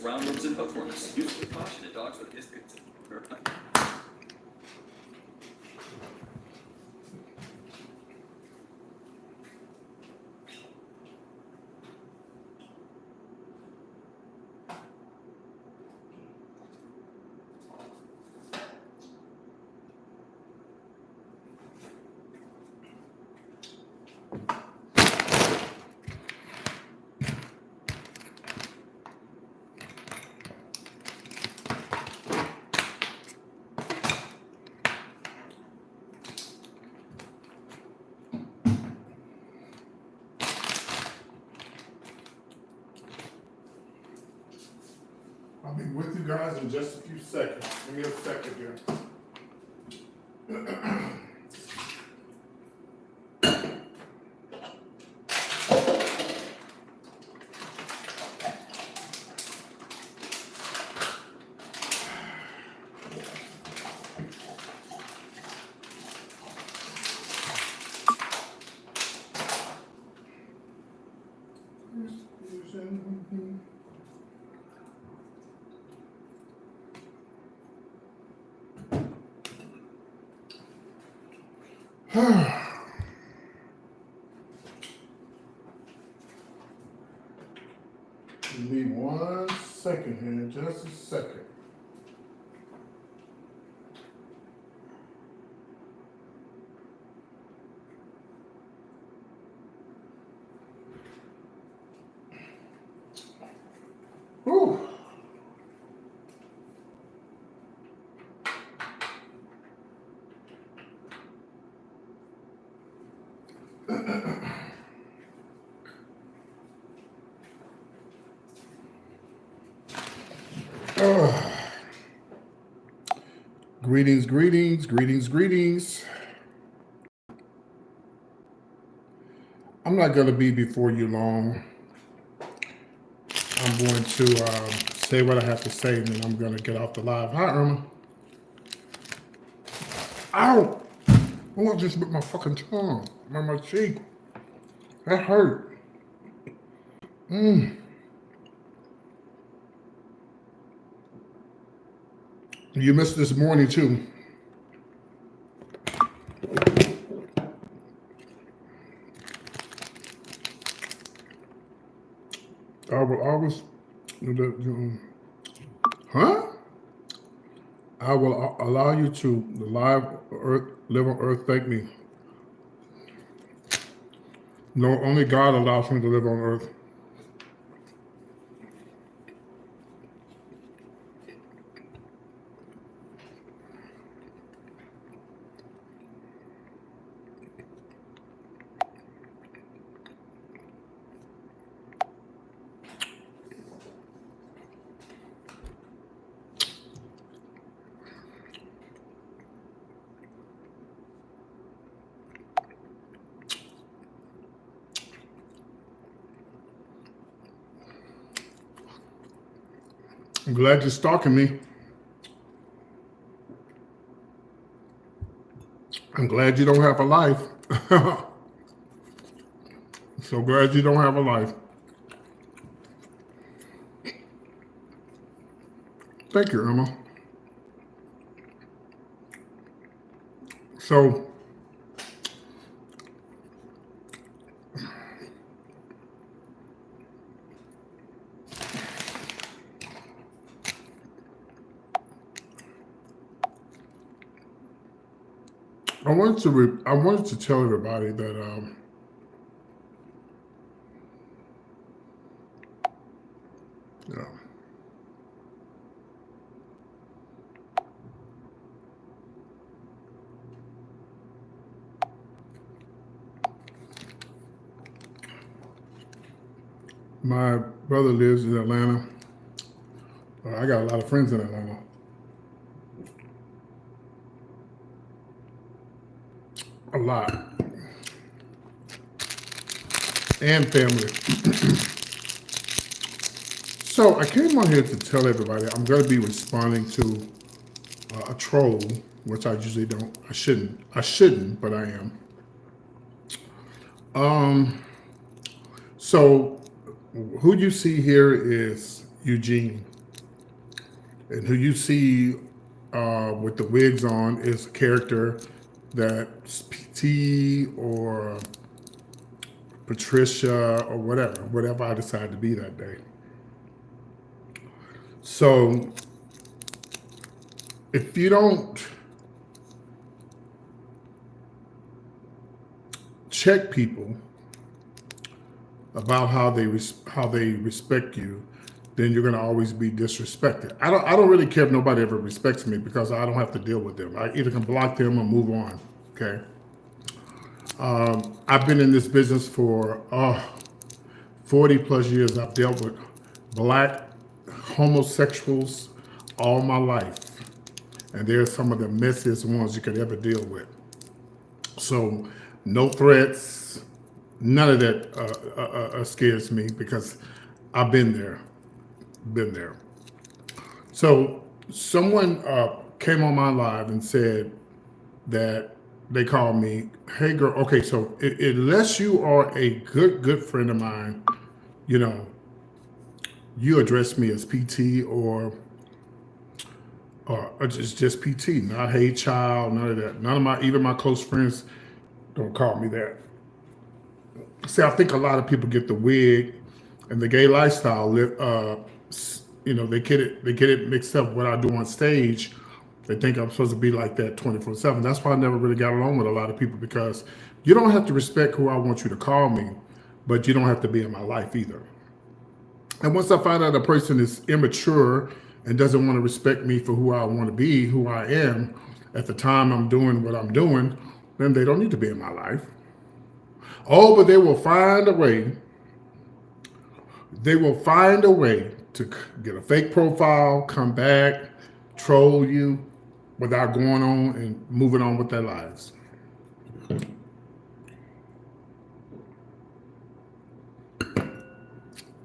roundworms and hookworms. Use with caution in dogs with history. I'll be with you guys in just a few seconds. Give me a second here. Give me 1 second here, just a second. Whew. Greetings, greetings, greetings, greetings. I'm not going to be before you long. I'm going to say what I have to say, and then I'm going to get off the live. Hi, Irma. Ow! Oh, I just bit my fucking tongue on my cheek. That hurt. You missed this morning, too. I will always, I will allow you to live earth, live on earth. Thank me. No, only God allows me to live on earth. I'm glad you're stalking me. I'm glad you don't have a life. So glad you don't have a life. Thank you, Irma. So, I wanted to tell everybody that my brother lives in Atlanta. I got a lot of friends in Atlanta. A lot. And family. So I came on here to tell everybody I'm going to be responding to a troll, which I usually don't. I shouldn't, but I am. So who you see here is Eugene. And who you see with the wigs on is a character that's PT or Patricia or whatever I decide to be that day. So if you don't check people about how they respect you, then you're going to always be disrespected. I don't really care if nobody ever respects me because I don't have to deal with them. I either can block them or move on. Okay. I've been in this business for 40 plus years. I've dealt with black homosexuals all my life, and they're some of the messiest ones you could ever deal with. So no threats, none of that scares me because I've been there. So someone came on my live and said that they called me, hey girl, okay, so unless you are a good friend of mine, you know, you address me as PT or just PT, not hey child, none of that. None of even my close friends don't call me that. See, I think a lot of people get the wig and the gay lifestyle, you know, they get it mixed up. What I do on stage, they think I'm supposed to be like that 24/7. That's why I never really got along with a lot of people, because you don't have to respect who I want you to call me, but you don't have to be in my life either. And once I find out a person is immature and doesn't want to respect me for who I want to be, who I am, at the time I'm doing what I'm doing, then they don't need to be in my life. Oh, but they will find a way. They will find a way to get a fake profile, come back, troll you without going on and moving on with their lives.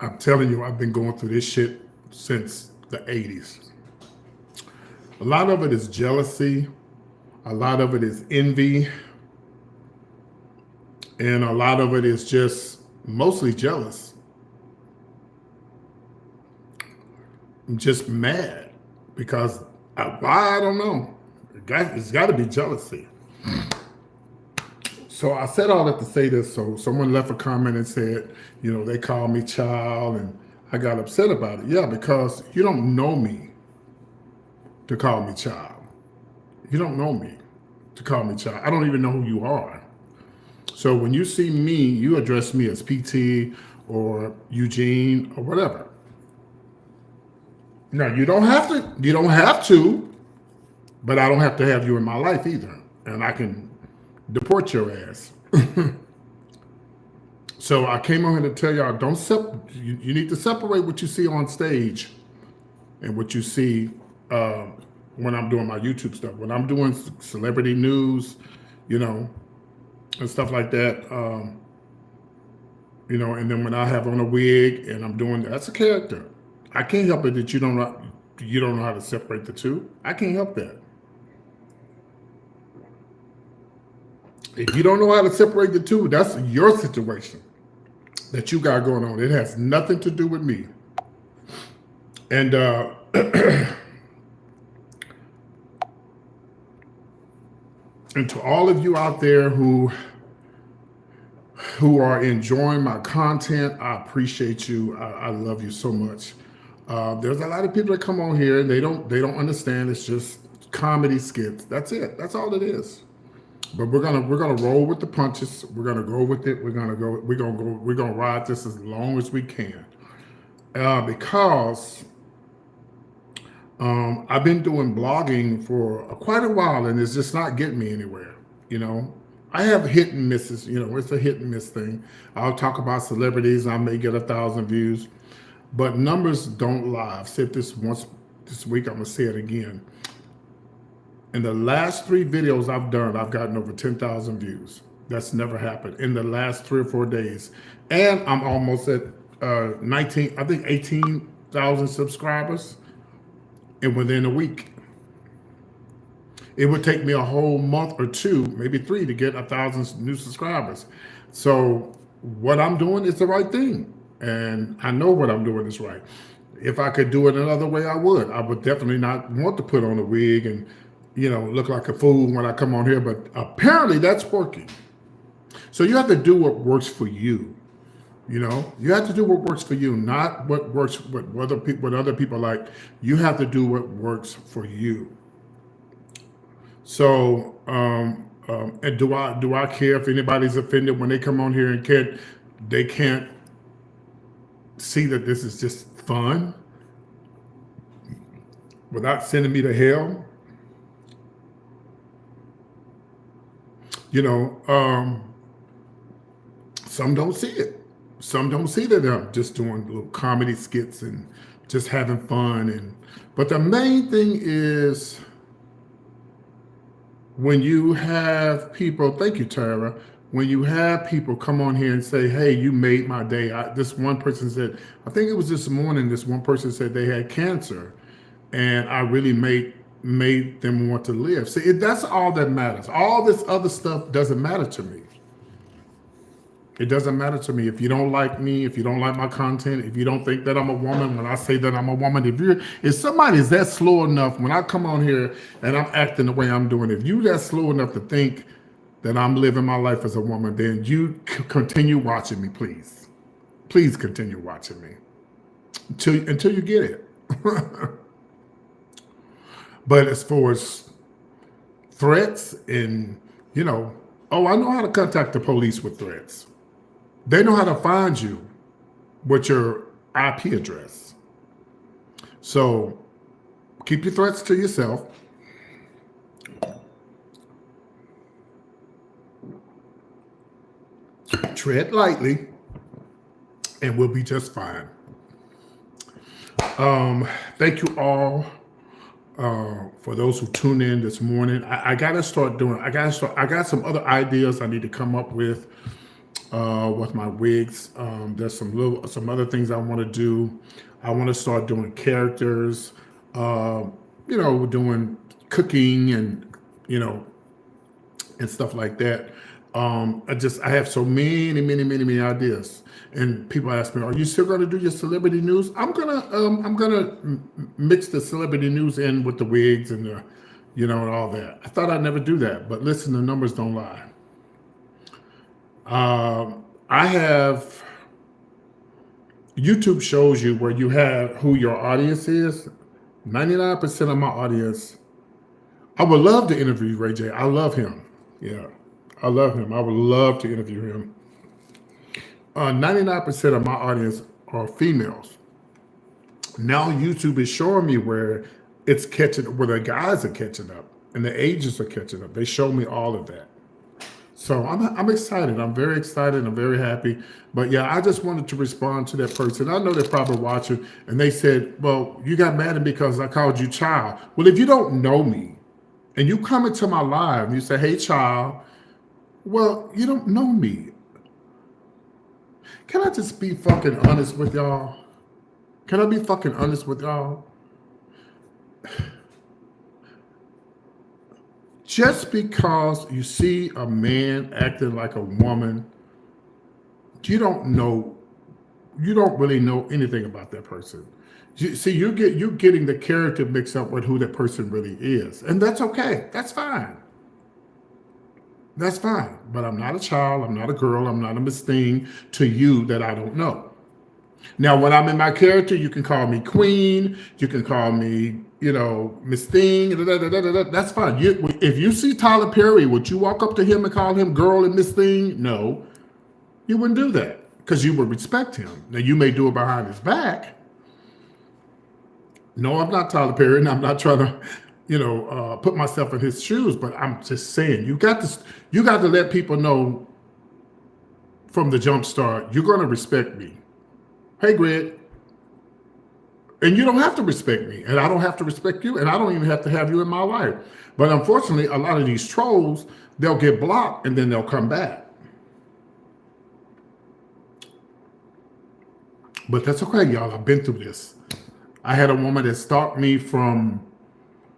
I'm telling you, I've been going through this shit since the 80s. A lot of it is jealousy. A lot of it is envy. And a lot of it is just mostly jealous. I'm just mad because why, I don't know. It's got to be jealousy. So I said all that to say this. So someone left a comment and said, you know, they called me child, and I got upset about it. Yeah, because you don't know me to call me child. You don't know me to call me child. I don't even know who you are. So when you see me, you address me as PT or Eugene or whatever. Now you don't have to, but I don't have to have you in my life either. And I can deport your ass. So I came on here to tell y'all, you need to separate what you see on stage and what you see when I'm doing my YouTube stuff. When I'm doing celebrity news, you know, and stuff like that, you know, and then when I have on a wig and I'm doing that's a character. I can't help it that you don't know how to separate the two. I can't help that. If you don't know how to separate the two, that's your situation that you got going on. It has nothing to do with me. And and to all of you out there who are enjoying my content, I appreciate you. I love you so much. There's a lot of people that come on here and they don't understand. It's just comedy skits. That's it. That's all it is. But we're gonna roll with the punches. We're gonna go with it. We're gonna ride this as long as we can. Because I've been doing blogging for quite a while, and it's just not getting me anywhere. You know, I have hit and misses. You know, it's a hit and miss thing. I'll talk about celebrities. I may get 1,000 views, but numbers don't lie. I've said this once this week. I'm gonna say it again. In the last 3 videos I've done, I've gotten over 10,000 views. That's never happened in the last 3 or 4 days. And I'm almost at 18,000 subscribers. And within a week, it would take me a whole month or 2, maybe 3 to get 1,000 new subscribers. So what I'm doing is the right thing. And I know what I'm doing is right. If I could do it another way, I would. I would definitely not want to put on a wig and, look like a fool when I come on here. But apparently that's working. So you have to do what works for you. You have to do what works for you, not what works what other people like. You have to do what works for you. So, and do I care if anybody's offended when they come on here and they can't see that this is just fun without sending me to hell? You know, some don't see it. Some don't see that I'm just doing little comedy skits and just having fun. But the main thing is when you have people, thank you, Tara, when you have people come on here and say, hey, you made my day. This one person said, I think it was this morning, this one person said they had cancer, and I really made them want to live. See, that's all that matters. All this other stuff doesn't matter to me. It doesn't matter to me. If you don't like me, if you don't like my content, if you don't think that I'm a woman when I say that I'm a woman, if somebody's that slow enough when I come on here and I'm acting the way I'm doing, if you that slow enough to think that I'm living my life as a woman, then you continue watching me, please. Please continue watching me until you get it. But as far as threats and, I know how to contact the police with threats. They know how to find you with your IP address. So keep your threats to yourself. Tread lightly, and we'll be just fine. Thank you all for those who tuned in this morning. I got some other ideas I need to come up with my wigs. There's some other things I want to do. I want to start doing characters, doing cooking and, and stuff like that. I have so many ideas. And people ask me, are you still going to do your celebrity news? I'm gonna mix the celebrity news in with the wigs and the, and all that. I thought I'd never do that, but listen, the numbers don't lie. I have YouTube shows you where you have who your audience is. 99% of my audience. I would love to interview Ray J. I love him. Yeah, I love him. I would love to interview him. 99% of my audience are females. Now YouTube is showing me where where the guys are catching up and the ages are catching up. They show me all of that. So I'm excited. I'm very excited. I'm very happy. But yeah, I just wanted to respond to that person. I know they're probably watching, and they said, well, you got mad at me because I called you child. Well, if you don't know me and you come into my live and you say, hey, child, well, you don't know me. Can I just be fucking honest with y'all? Can I be fucking honest with y'all? Just because you see a man acting like a woman, you don't really know anything about that person. You're getting the character mixed up with who that person really is. And that's okay. That's fine. That's fine. But I'm not a child. I'm not a girl. I'm not a Miss Thing to you that I don't know. Now, when I'm in my character, you can call me Queen. You can call me, Miss Thing. That's fine. If you see Tyler Perry, would you walk up to him and call him girl and Miss Thing? No, you wouldn't do that because you would respect him. Now, you may do it behind his back. No, I'm not Tyler Perry, and I'm not trying to, put myself in his shoes. But I'm just saying, you got to let people know from the jump start, you're going to respect me. Hey, Greg. And you don't have to respect me, and I don't have to respect you, and I don't even have to have you in my life. But unfortunately, a lot of these trolls, they'll get blocked and then they'll come back. But that's okay, y'all. I've been through this. I had a woman that stalked me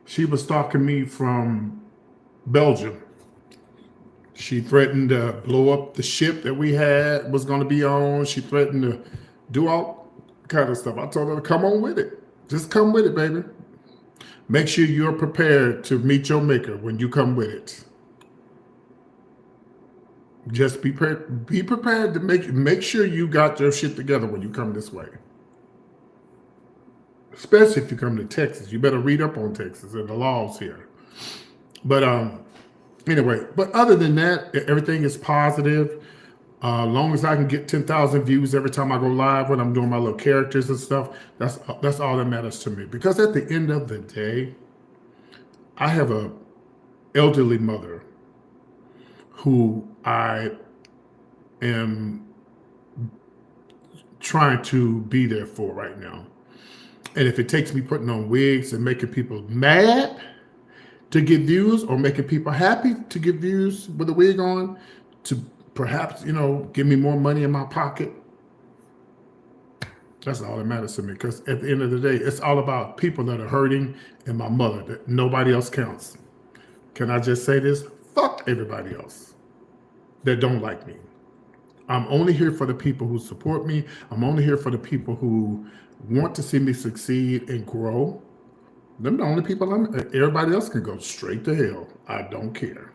she was stalking me from Belgium. She threatened to blow up the ship that we was going to be on. She threatened to do all kind of stuff. I told her to come on with it. Just come with it, baby. Make sure you're prepared to meet your maker when you come with it. Just be prepared to make sure you got your shit together when you come this way. Especially if you come to Texas. You better read up on Texas and the laws here. But anyway, but other than that, everything is positive. Long as I can get 10,000 views every time I go live when I'm doing my little characters and stuff, that's all that matters to me. Because at the end of the day, I have a elderly mother who I am trying to be there for right now. And if it takes me putting on wigs and making people mad to get views, or making people happy to get views with a wig on, to perhaps, give me more money in my pocket, that's all that matters to me. Because at the end of the day, it's all about people that are hurting and my mother. That nobody else counts. Can I just say this? Fuck everybody else that don't like me. I'm only here for the people who support me. I'm only here for the people who want to see me succeed and grow. Them the only people everybody else can go straight to hell. I don't care.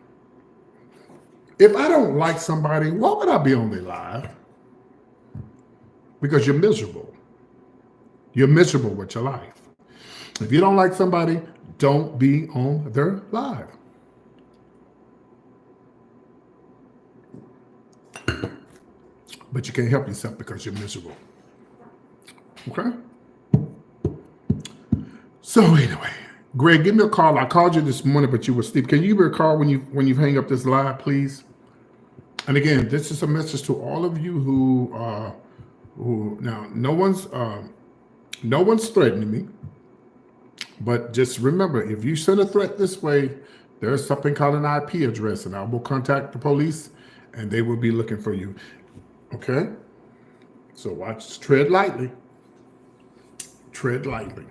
If I don't like somebody, why would I be on their live? Because you're miserable. You're miserable with your life. If you don't like somebody, don't be on their live. But you can't help yourself because you're miserable. Okay? So anyway, Greg, give me a call. I called you this morning, but you were asleep. Can you give me a call when you hang up this live, please? And again, this is a message to all of you who now no one's threatening me, but just remember, if you send a threat this way, there's something called an IP address, and I will contact the police, and they will be looking for you. Okay? So watch, tread lightly. Tread lightly.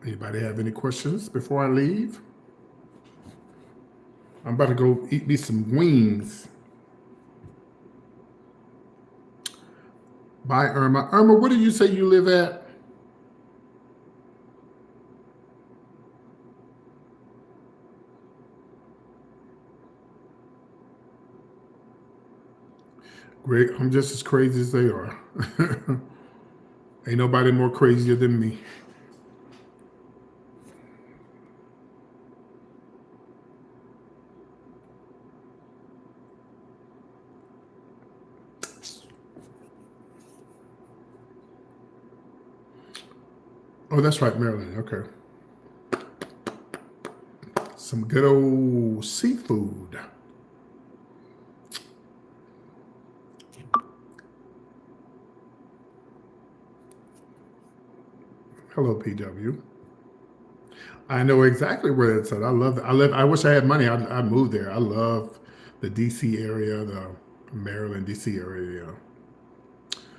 Anybody have any questions before I leave? I'm about to go eat me some wings. Bye, Irma. Irma, where did you say you live at? Greg, I'm just as crazy as they are. Ain't nobody more crazier than me. Oh, that's right, Maryland. Okay. Some good old seafood. Hello, PW. I know exactly where it's at. I love it. I wish I had money. I'd move there. I love the DC area, the Maryland, DC area.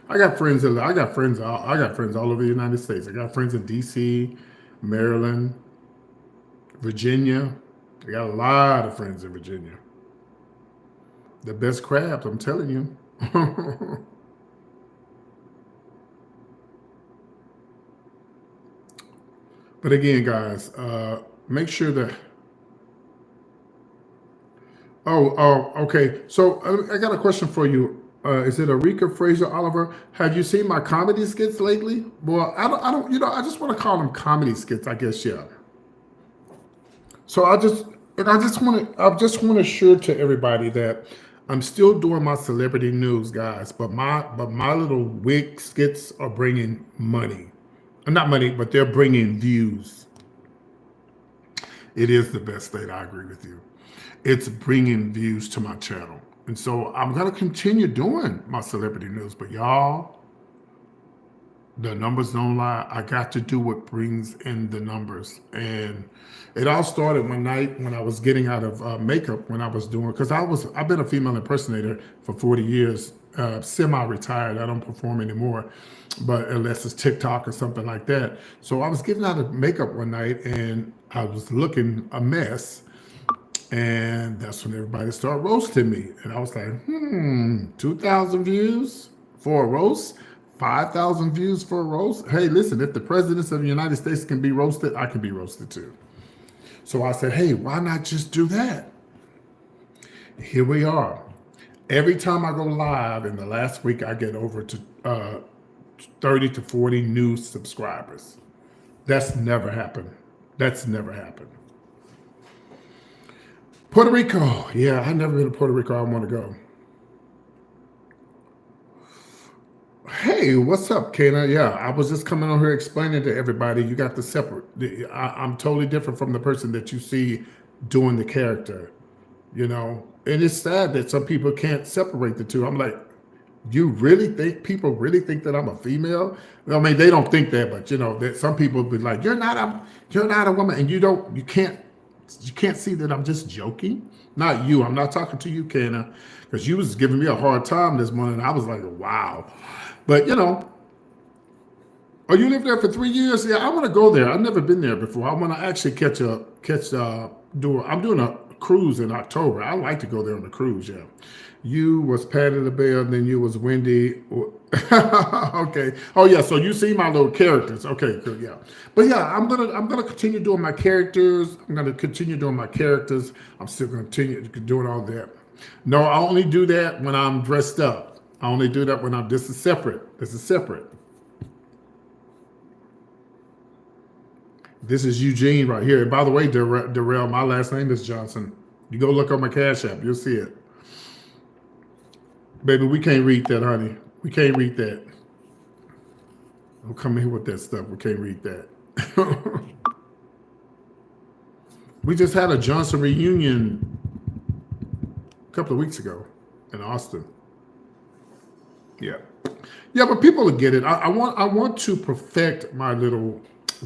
I got friends all over the United States. I got friends in DC, Maryland, Virginia. I got a lot of friends in Virginia. The best crabs, I'm telling you. But again, guys, make sure that. Okay. So I got a question for you. Is it Arika Fraser Oliver? Have you seen my comedy skits lately? Well, I don't. I just want to call them comedy skits. I guess, yeah. So I just want to assure to everybody that I'm still doing my celebrity news, guys. But my little wig skits are bringing money. Not money, but they're bringing views. It is the best thing. I agree with you. It's bringing views to my channel. And so I'm going to continue doing my celebrity news. But y'all, the numbers don't lie. I got to do what brings in the numbers. And it all started one night when I was getting out of makeup, when I was doing, because I've been a female impersonator for 40 years, semi-retired. I don't perform anymore, but unless it's TikTok or something like that. So I was getting out of makeup one night and I was looking a mess. And that's when everybody started roasting me. And I was like, 2,000 views for a roast? 5,000 views for a roast? Hey, listen, if the presidents of the United States can be roasted, I can be roasted too. So I said, hey, why not just do that? Here we are. Every time I go live in the last week, I get over to 30 to 40 new subscribers. That's never happened. That's never happened. Puerto Rico. Yeah, I've never been to Puerto Rico. I want to go. Hey, what's up, Kana? Yeah, I was just coming on here explaining to everybody you got the separate. I'm totally different from the person that you see doing the character, you know? And it's sad that some people can't separate the two. I'm like, you really think people really think that I'm a female? I mean, they don't think that, but you know, that some people be like, you're not a woman, and you can't see that I'm just joking. Not you. I'm not talking to you, Kana, because you was giving me a hard time this morning. I was like, wow. But you know, oh, you lived there for 3 years? Yeah, I want to go there. I've never been there before. I want to actually I'm doing a cruise in October. I like to go there on a cruise. Yeah. You was Patty LaBelle, and then you was Wendy. Okay. Oh yeah. So you see my little characters. Okay. Good. Yeah. But yeah, I'm gonna continue doing my characters. I'm gonna continue doing my characters. I'm still gonna continue doing all that. No, I only do that when I'm dressed up. I only do that when I'm. This is separate. This is separate. This is Eugene right here. And by the way, Darrell, my last name is Johnson. You go look on my Cash App. You'll see it. Baby, we can't read that, honey. We can't read that. Don't come here with that stuff. We can't read that. We just had a Johnson reunion a couple of weeks ago in Austin. Yeah. Yeah, but people will get it. I want to perfect my little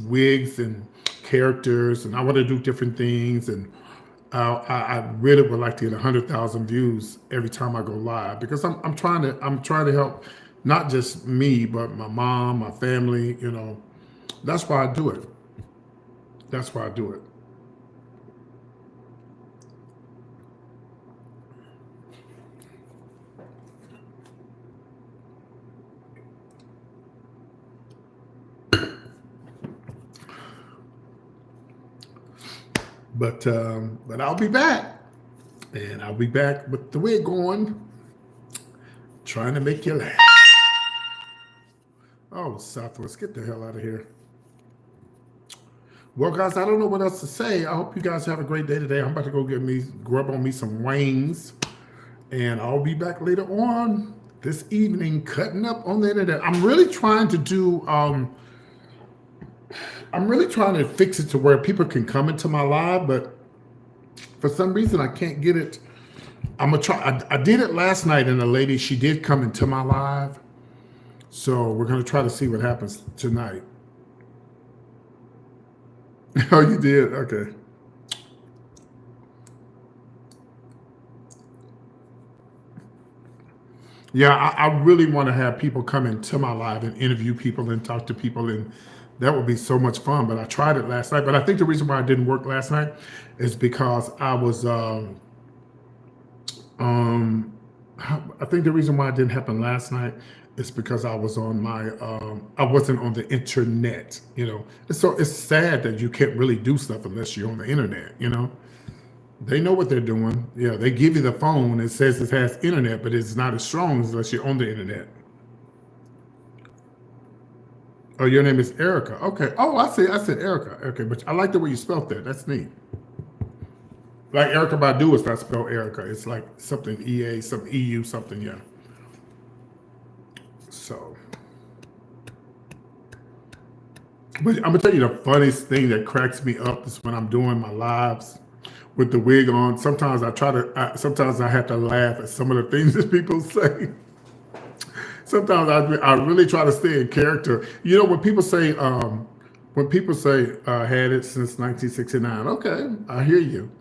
wigs and characters, and I want to do different things, and I really would like to get 100,000 views every time I go live, because I'm trying to help not just me but my mom, my family. You know, that's why I do it. That's why I do it. But I'll be back, and I'll be back with the wig on, trying to make you laugh. Oh, Southwest, get the hell out of here. Well, guys, I don't know what else to say. I hope you guys have a great day today. I'm about to go grab on me some wings, and I'll be back later on this evening cutting up on the internet. I'm really trying to fix it to where people can come into my live, but for some reason I can't get it. I'm gonna try. I did it last night, and a lady, she did come into my live, so we're gonna try to see what happens tonight. Oh, you did? Okay. Yeah, I really want to have people come into my live and interview people and talk to people, and that would be so much fun. But I tried it last night. But I think the reason why it didn't work last night is because I was um I think the reason why it didn't happen last night is because I was on my I wasn't on the internet, you know. And so it's sad that you can't really do stuff unless you're on the internet, you know. They know what they're doing. Yeah, they give you the phone. It says it has internet, but it's not as strong unless you're on the internet. Oh, your name is Erica. Okay. Oh, I see. I said Erica. Okay, but I like the way you spelled that. That's neat. Like Erica Badu is not spelled Erica. It's like something EA, some EU, something. Yeah. So, but I'm gonna tell you the funniest thing that cracks me up is when I'm doing my lives with the wig on. Sometimes sometimes I have to laugh at some of the things that people say. Sometimes I really try to stay in character. You know, when people say had it since 1969. Okay, I hear you.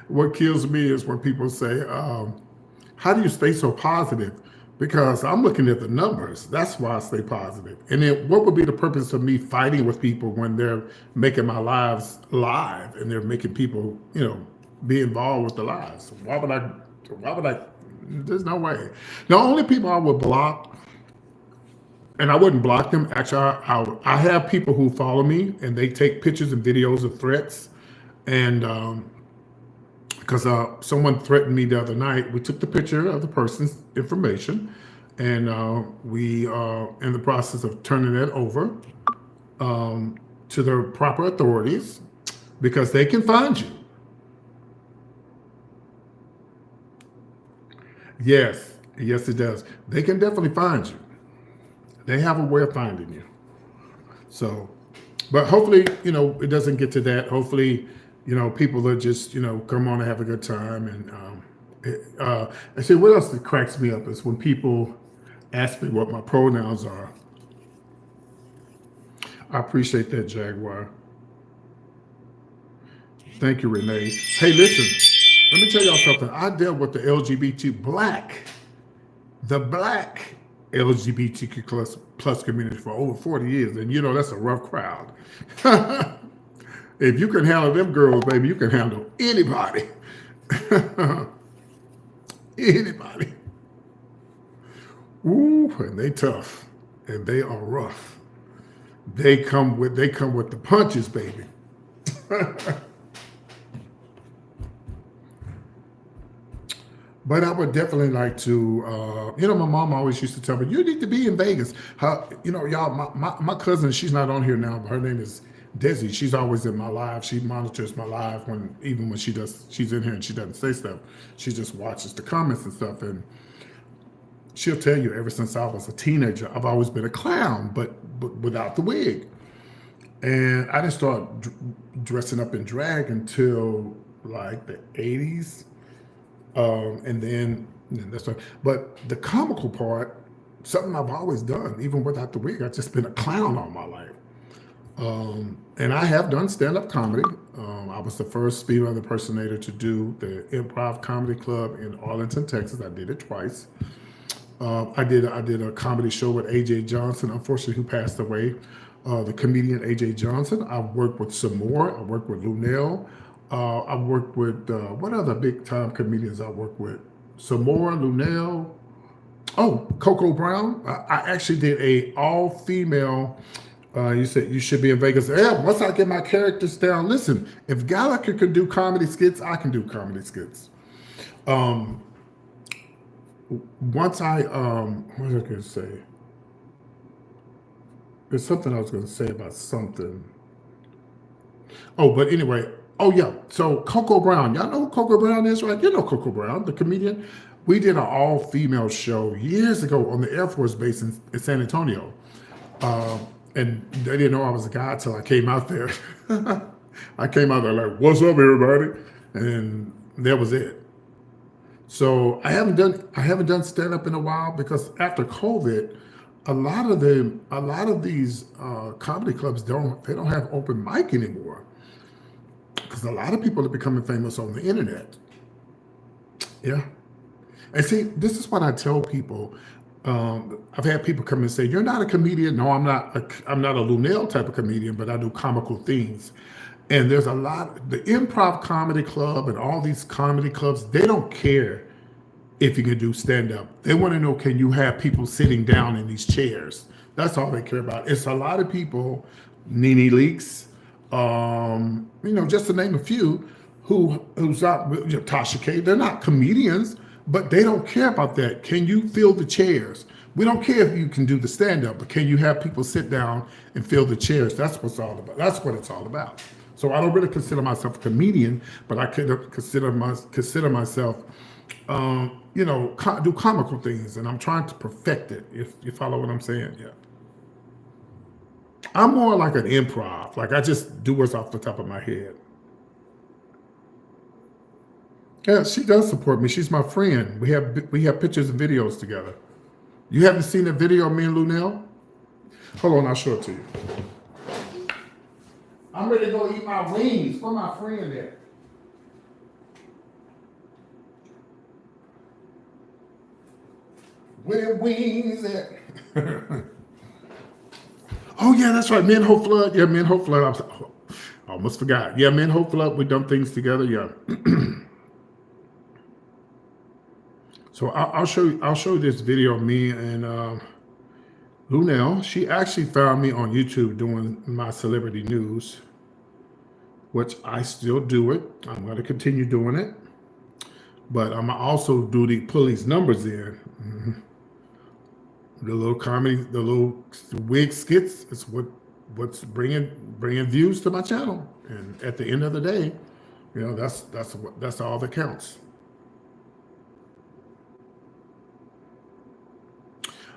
What kills me is when people say, how do you stay so positive? Because I'm looking at the numbers. That's why I stay positive. And then what would be the purpose of me fighting with people when they're making my lives live and they're making people, you know, be involved with the lies. Why would I? There's no way. The only people I would block, and I wouldn't block them. Actually, I have people who follow me and they take pictures and videos of threats. And because someone threatened me the other night, we took the picture of the person's information, and we are in the process of turning it over to the proper authorities because they can find you. Yes, it does. They can definitely find you. They have a way of finding you. So, but hopefully, it doesn't get to that. Hopefully, people are just, come on and have a good time. And see, what else that cracks me up is when people ask me what my pronouns are. I appreciate that, Jaguar. Thank you, Renee. Hey, listen, let me tell y'all something. I dealt with the the black LGBTQ plus community for over 40 years. And that's a rough crowd. If you can handle them girls, baby, you can handle anybody. Anybody. Ooh, and they tough. And they are rough. They come with the punches, baby. But I would definitely like to, my mom always used to tell me, you need to be in Vegas. Y'all, my cousin, she's not on here now, but her name is Desi. She's always in my live. She monitors my live even when she's in here and she doesn't say stuff. She just watches the comments and stuff. And she'll tell you ever since I was a teenager, I've always been a clown, but without the wig. And I didn't start dressing up in drag until like the 80s. And then that's right. But the comical part, something I've always done, even without the wig, I've just been a clown all my life. And I have done stand-up comedy. I was the first female impersonator to do the Improv Comedy Club in Arlington, Texas. I did it twice. I did a comedy show with A.J. Johnson, unfortunately, who passed away. The comedian A.J. Johnson. I worked with some more. I worked with Lunel. I worked with, what other big time comedians I worked with? Samora, Lunel. Oh, Coco Brown. I actually did a all female, you said you should be in Vegas. Yeah, once I get my characters down, listen, if Gallagher could do comedy skits, I can do comedy skits. Once what was I going to say? There's something I was going to say about something. Oh, but anyway, oh yeah. So Coco Brown, y'all know who Coco Brown is, right? You know Coco Brown, the comedian. We did an all-female show years ago on the Air Force Base in San Antonio. And they didn't know I was a guy until I came out there. I came out there like, what's up, everybody? And that was it. So I haven't done stand-up in a while because after COVID, a lot of these comedy clubs don't have open mic anymore because a lot of people are becoming famous on the internet. Yeah. And see, this is what I tell people. I've had people come and say, "You're not a comedian." No, I'm not. I'm not a Lunel type of comedian, but I do comical things. And there's a lot. The Improv Comedy Club and all these comedy clubs, they don't care if you can do stand up. They want to know, can you have people sitting down in these chairs? That's all they care about. It's a lot of people, Nene Leaks, just to name a few, who's not Tasha K. They're not comedians, but they don't care about that. Can you fill the chairs? We don't care if you can do the stand up, but can you have people sit down and fill the chairs? That's what's all about. That's what it's all about. So I don't really consider myself a comedian, but I could consider myself, do comical things, and I'm trying to perfect it. If you follow what I'm saying, yeah. I'm more like an improv. Like I just do what's off the top of my head. Yeah, she does support me. She's my friend. We have pictures and videos together. You haven't seen the video of me and Lunel? Hold on, I'll show it to you. I'm ready to go eat my wings. Where my friend at? Where wings at? Oh yeah, that's right. Me and Hope Flood. Yeah, me and Hope Flood. I almost forgot. Yeah, men Hope Club, we done things together. Yeah. So I'll show you this video of me and Lunel. She actually found me on YouTube doing my celebrity news, which I still do it. I'm going to continue doing it, but I'm also pull these numbers in. The little comedy, the little wig skits is what's bringing views to my channel. And at the end of the day, that's all that counts.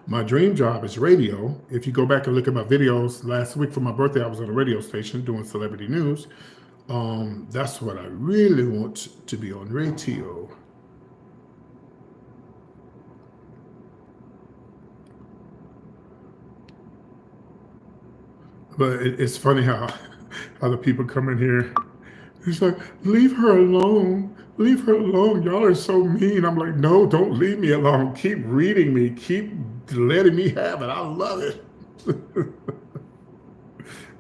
My dream job is radio. If you go back and look at my videos last week for my birthday, I was on a radio station doing celebrity news. That's what I really want to be on radio. But it's funny how other people come in here. It's like, leave her alone. Leave her alone. Y'all are so mean. I'm like, no, don't leave me alone. Keep reading me. Keep letting me have it. I love it.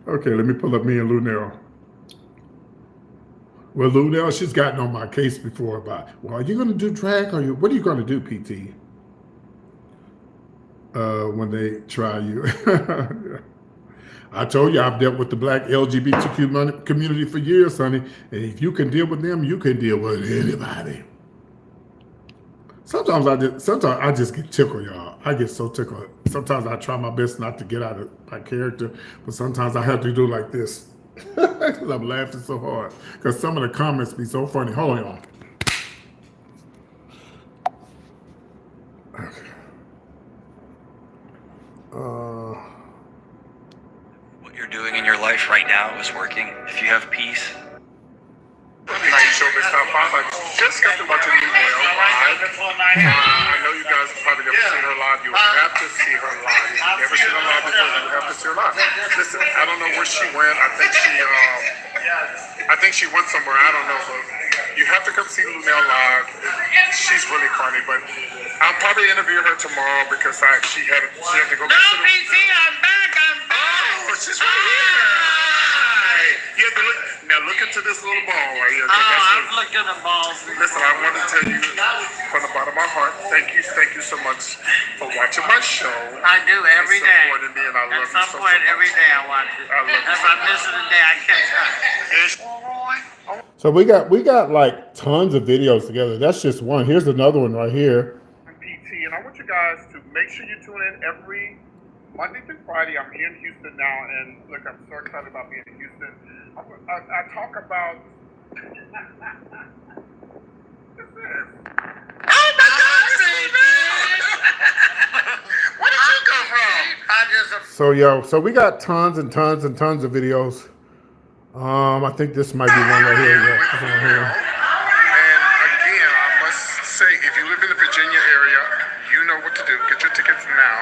Okay, let me pull up me and Lunel. Well, Lunel, she's gotten on my case before about, well, are you going to do drag? What are you going to do, PT? When they try you. I told you I've dealt with the black LGBTQ community for years, honey. And if you can deal with them, you can deal with anybody. Sometimes I just get tickled, y'all. I get so tickled. Sometimes I try my best not to get out of my character, but sometimes I have to do like this. Because I'm laughing so hard. Because some of the comments be so funny. Hold on, y'all. Okay. What you're doing in your life right now is working. If you have peace. Showbiz Top 5. I just got to watch a new Noelle live. I know you guys have probably never seen her live. You have to see her live. If you've never seen her live before, you have to see her live. Listen, I don't know where she went. I think she went somewhere. I don't know, but you have to come see Noelle live. She's really funny, but I'll probably interview her tomorrow because she had to go back to the... PT, I'm back. Oh, she's right here. You have to look into this little ball right here. I'm looking at the balls. Listen, I want to tell you from the bottom of my heart, thank you so much for watching my show. I do every day. Supporting me, and I love At some point every day I watch it. I love you If so I miss it a day, I catch up. So we got like tons of videos together. That's just one. Here's another one right here. I'm PT, and I want you guys to make sure you tune in every Monday through Friday. I'm here in Houston now, and look, I'm so excited about being in Houston. I talk about. What's this? Oh my God, where did you come from? So we got tons and tons and tons of videos. I think this might be one right here. Yeah, this one right here. And again, I must say, if you live in the Virginia area, you know what to do. Get your tickets now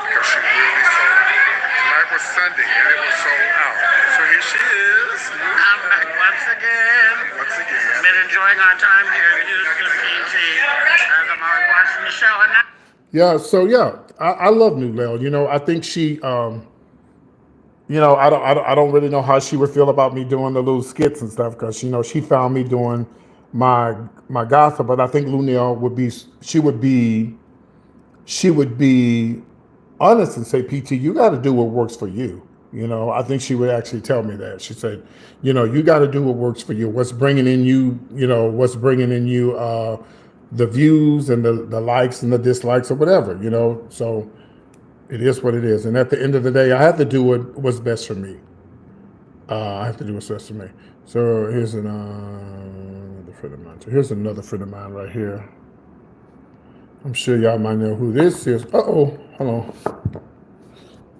because she really sold out. Tonight was Sunday and it was sold out. So here she is. I'm back once again. Been enjoying our time here at Houston, PT. As I'm always watching the show and now. Yeah, so yeah, I love Noelle. I think she, I don't really know how she would feel about me doing the little skits and stuff because she found me doing my gossip, but I think Noelle would be honest and say, PT, you got to do what works for you. I think she would actually tell me that. She said, you got to do what works for you. What's bringing in you, the views and the likes and the dislikes or whatever, So it is what it is. And at the end of the day, I have to do what's best for me. I have to do what's best for me. So here's another friend of mine. So here's another friend of mine right here. I'm sure y'all might know who this is. Uh-oh, hold on.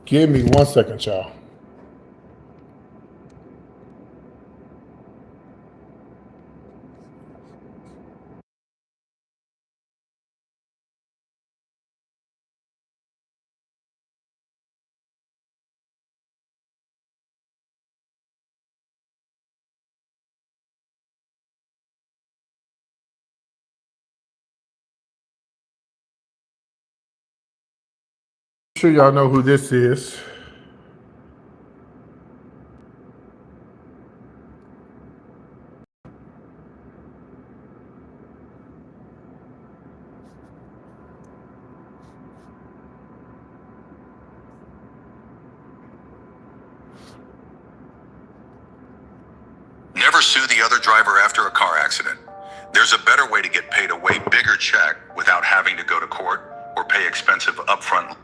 Give me 1 second, y'all. I'm sure y'all know who this is. Never sue the other driver after a car accident. There's a better way to get paid a way bigger check without having to go to court or pay expensive upfront.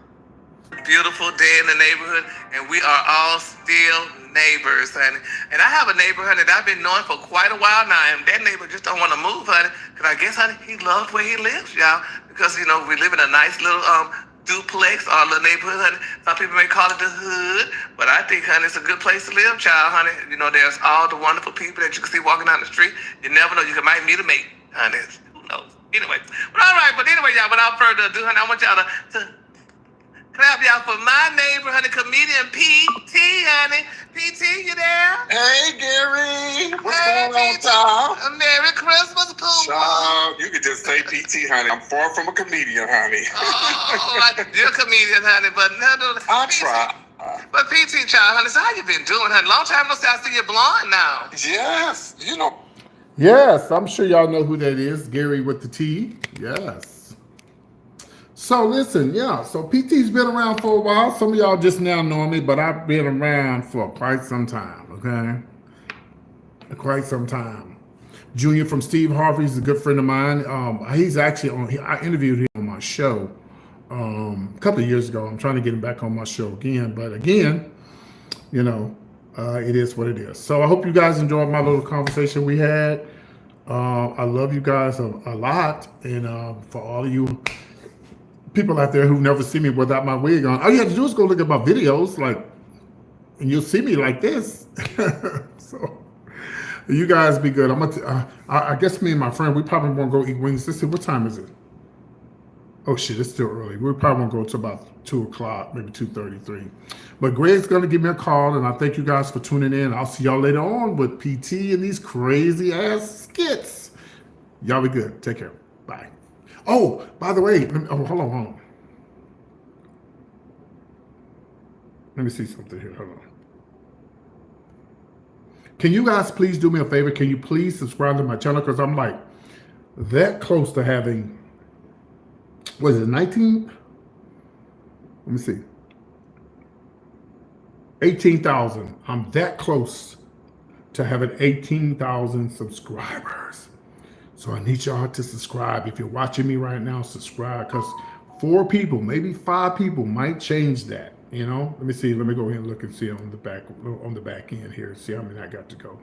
Beautiful day in the neighborhood, and we are all still neighbors, honey. And I have a neighbor, honey, that I've been knowing for quite a while now, and that neighbor just don't want to move, honey, because I guess, honey, he loves where he lives, y'all, because, you know, we live in a nice little duplex or little neighborhood, honey. Some people may call it the hood, but I think, honey, it's a good place to live, child, honey. You know, there's all the wonderful people that you can see walking down the street. You never know, you might meet a mate, honey. Who knows? Anyway, but all right, but anyway, y'all, without further ado, honey, I want y'all to clap, y'all, for my neighbor, honey, comedian PT, honey. PT, you there? Hey, Gary. What's going on, Tom? Merry Christmas, Pooh. Child, you could just say PT, honey. I'm far from a comedian, honey. Oh, you're a comedian, honey, but no. I try. But PT, child, honey, so how you been doing, honey? Long time no see. I see you blonde now. Yes, you know. Yes, I'm sure y'all know who that is. Gary with the T. Yes. So listen, yeah, so PT's been around for a while. Some of y'all just now know me, but I've been around for quite some time, okay? Quite some time. Junior from Steve Harvey's a good friend of mine. He's actually I interviewed him on my show a couple of years ago. I'm trying to get him back on my show again, but again, you know, it is what it is. So I hope you guys enjoyed my little conversation we had. I love you guys a lot, and for all of you people out there who've never seen me without my wig on, all you have to do is go look at my videos, and you'll see me like this. So you guys be good. I guess me and my friend, we probably won't go eat wings. Let's see, what time is it? Oh shit, it's still early. We probably won't go to about 2 o'clock, maybe 2:33. But Greg's gonna give me a call, and I thank you guys for tuning in. I'll see y'all later on with PT and these crazy ass skits. Y'all be good. Take care. Bye. Oh, by the way, hold on. Let me see something here. Hold on. Can you guys please do me a favor? Can you please subscribe to my channel? Because I'm like that close to having, what is it, 19? Let me see. 18,000. I'm that close to having 18,000 subscribers. So I need y'all to subscribe. If you're watching me right now, subscribe, because 4 people, maybe 5 people might change that. You know, let me see. Let me go ahead and look and see on the back end here. See how many I got to go.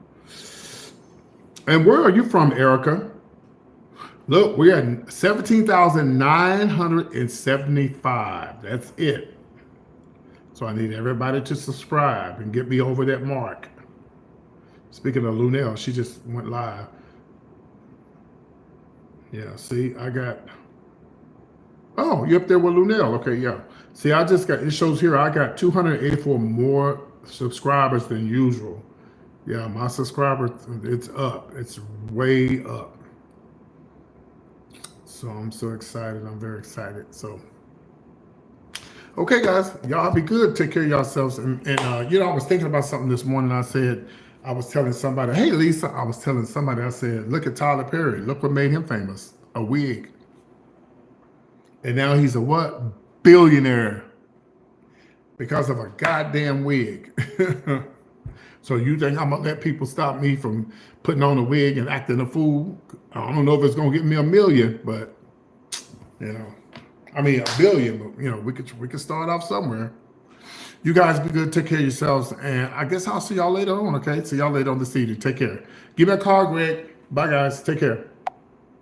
And where are you from, Erica? Look, we're at 17,975. That's it. So I need everybody to subscribe and get me over that mark. Speaking of Lunel, she just went live. Yeah, see, I got, oh, you're up there with Lunel. Okay, yeah. See, I just got, it shows here, I got 284 more subscribers than usual. Yeah, my subscriber, it's up. It's way up. So I'm so excited. I'm very excited. So, okay, guys, y'all be good. Take care of yourselves. And you know, I was thinking about something this morning. I was telling somebody, hey, Lisa, I said, look at Tyler Perry. Look what made him famous. A wig. And now he's a what? Billionaire. Because of a goddamn wig. So you think I'm going to let people stop me from putting on a wig and acting a fool? I don't know if it's going to get me $1 million, but, you know, I mean, $1 billion, but, you know, we could start off somewhere. You guys be good. Take care of yourselves. And I guess I'll see y'all later on, okay? See y'all later on this evening. Take care. Give me a call, Greg. Bye, guys. Take care.